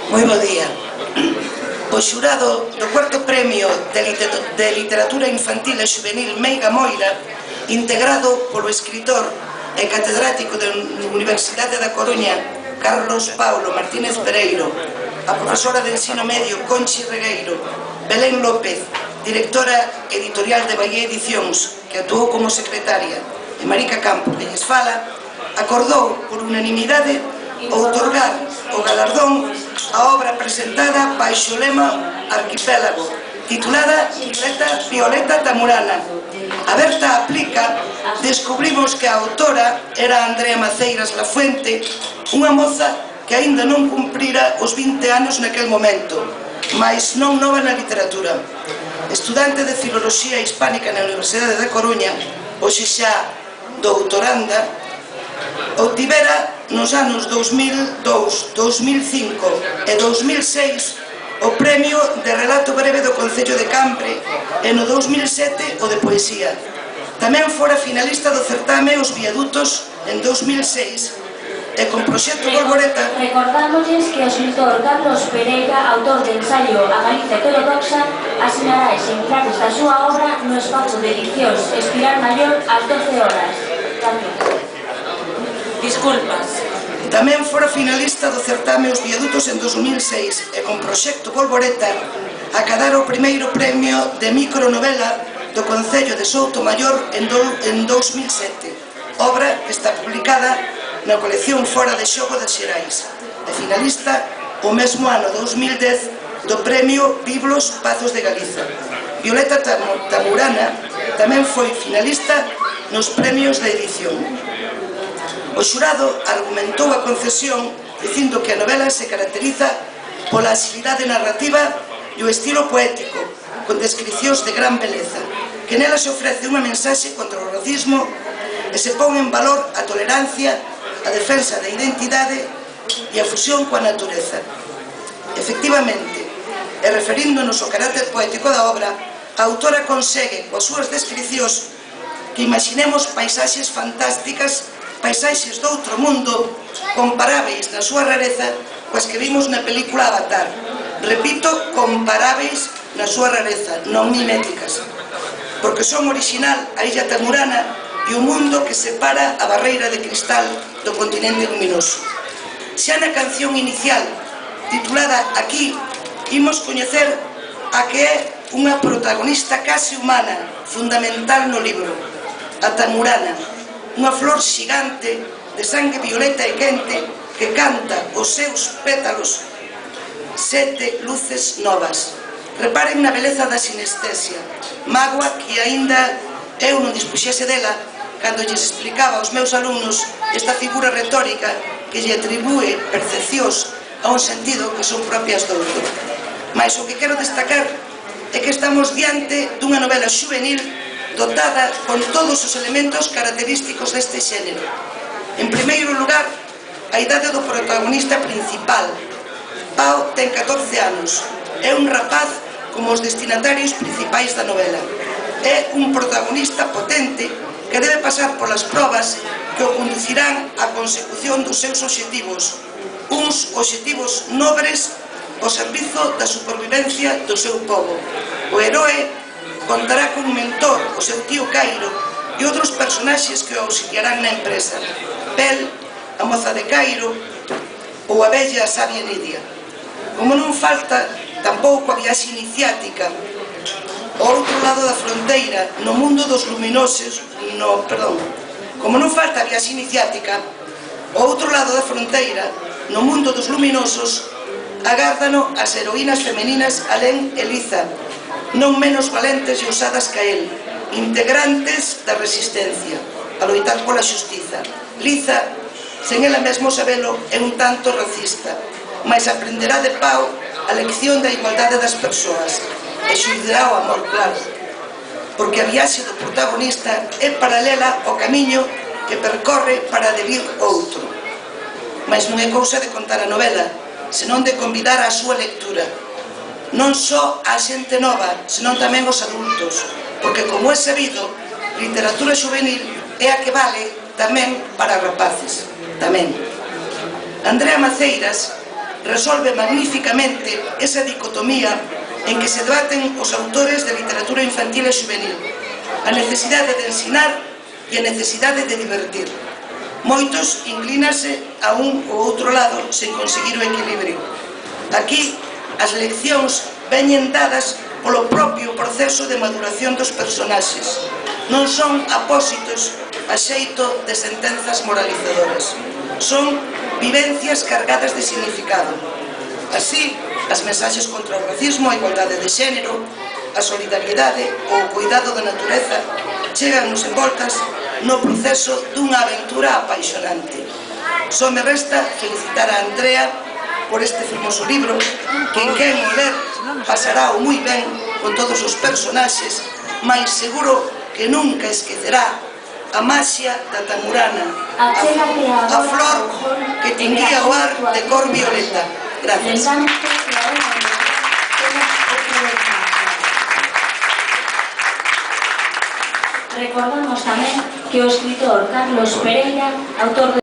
Moi bo día. O xurado do cuarto premio de literatura infantil e juvenil Meiga Moira, integrado polo escritor e catedrático da Universidade da Coruña Carlos Paulo Martínez Pereiro, a profesora de ensino medio Conchi Regueiro, Belén López, directora editorial de Bahía Edicións, que actuou como secretaria, e Marica Campo, que lles fala, acordou por unanimidade outorgar o galardón a obra presentada baixo o lema Arquipélago, titulada Violeta Tamurana. A Berta aplica, descubrimos que a autora era Andrea Maceiras Lafuente, unha moza que aínda non cumprira os 20 anos naquel momento, mais non nova na literatura. Estudante de Filoloxía Hispánica na Universidade da Coruña, hoxe xa doutoranda, obtivera nos anos 2002, 2005 e 2006 o premio de relato breve do Concello de Campre e no 2007 o de poesía. Tamén fora finalista do certame Os Viadutos en 2006 e con Proxecto Bolboreta. Recordámosles que o escritor Carlos Pereira, autor de ensaio A Galicia Heterodoxa, asinará exemplares da súa obra no espazo de edicións Espiral Maior ás 12 horas. Disculpas. Tamén fora finalista do certame Os Viadutos en 2006 e con Proxecto Bolboreta acadara o primeiro premio de micronovela do Concello de Soutomaior en 2007, obra que está publicada na colección Fora de Xogo das Xerais, e finalista o mesmo ano 2010 do premio Biblos Pazos de Galiza. Violeta Tamurana tamén foi finalista nos premios de edición. O xurado argumentou a concesión dicindo que a novela se caracteriza pola axilidade narrativa e o estilo poético, con descricións de gran beleza, que nela se ofrece unha mensaxe contra o racismo e se pon en valor a tolerancia, a defensa da identidade e a fusión coa natureza. Efectivamente, e referíndonos ao carácter poético da obra, a autora consegue, coas súas descricións, que imaginemos paisaxes fantásticas, paisaxes do outro mundo, comparáveis na súa rareza coas que vimos na película Avatar. Repito, comparáveis na súa rareza, non miméticas, porque son original a Illa Tamurana e o mundo que separa a barreira de cristal do continente luminoso. Xa na canción inicial, titulada Aquí, imos coñecer a que é unha protagonista case humana, fundamental no libro, a Tamurana, unha flor xigante de sangue violeta e quente que canta os seus pétalos 7 luces novas. Reparen na beleza da sinestesia, mágoa que aínda eu non dispuxese dela cando lles explicaba aos meus alumnos esta figura retórica que lle atribúe percepcións a un sentido que son propias do outro. Mais o que quero destacar é que estamos diante dunha novela juvenil dotada con todos os elementos característicos deste xénero. En primeiro lugar, a idade do protagonista principal. Pau ten 14 anos, é un rapaz como os destinatarios principais da novela. É un protagonista potente que debe pasar polas probas que o conducirán á consecución dos seus obxectivos, uns obxectivos nobres ao servizo da supervivencia do seu pobo. O heroe contará con un mentor, o seu tío Cairo, e outros personaxes que o auxiliarán na empresa. Pel, a moza de Cairo, ou a bella sabia Nidia. Como non falta tampouco a viaxe iniciática, ao outro lado da fronteira, no mundo dos luminosos, como non falta a viaxe iniciática, ao outro lado da fronteira, no mundo dos luminosos, agárdano as heroínas femeninas Alén e Liza, non menos valentes e ousadas que el, integrantes da resistencia, a loitar pola xustiza. Liza, sen ela mesmo sabelo, é un tanto racista, mas aprenderá de Pau a lección da igualdade das persoas e xulgará o amor claro, porque a viaxe do protagonista é paralela ao camiño que percorre para adherir outro. Mas non é cousa de contar a novela, senón de convidar á súa lectura, non só a xente nova, senón tamén os adultos, porque, como é sabido, literatura juvenil é a que vale tamén para rapaces, tamén. Andrea Maceiras resolve magníficamente esa dicotomía en que se debaten os autores de literatura infantil e juvenil, a necesidade de ensinar e a necesidade de divertir. Moitos inclínase a un ou outro lado sen conseguir o equilibrio. Aquí, as leccións veñen dadas polo propio proceso de maduración dos personaxes. Non son apósitos a xeito de sentenzas moralizadoras. Son vivencias cargadas de significado. Así, as mensaxes contra o racismo, a igualdade de xénero, a solidariedade ou o cuidado da natureza chegan nos envoltas no proceso dunha aventura apaixonante. Só me resta felicitar a Andrea por este fermoso libro, que en quen o ler pasará o moi ben con todos os personaxes, mais seguro que nunca esquecerá a maxia da Tamurana, a flor que tinguía o ar de cor violeta. Gracias. Recordamos tamén que o escritor Carlos Pereira, autor de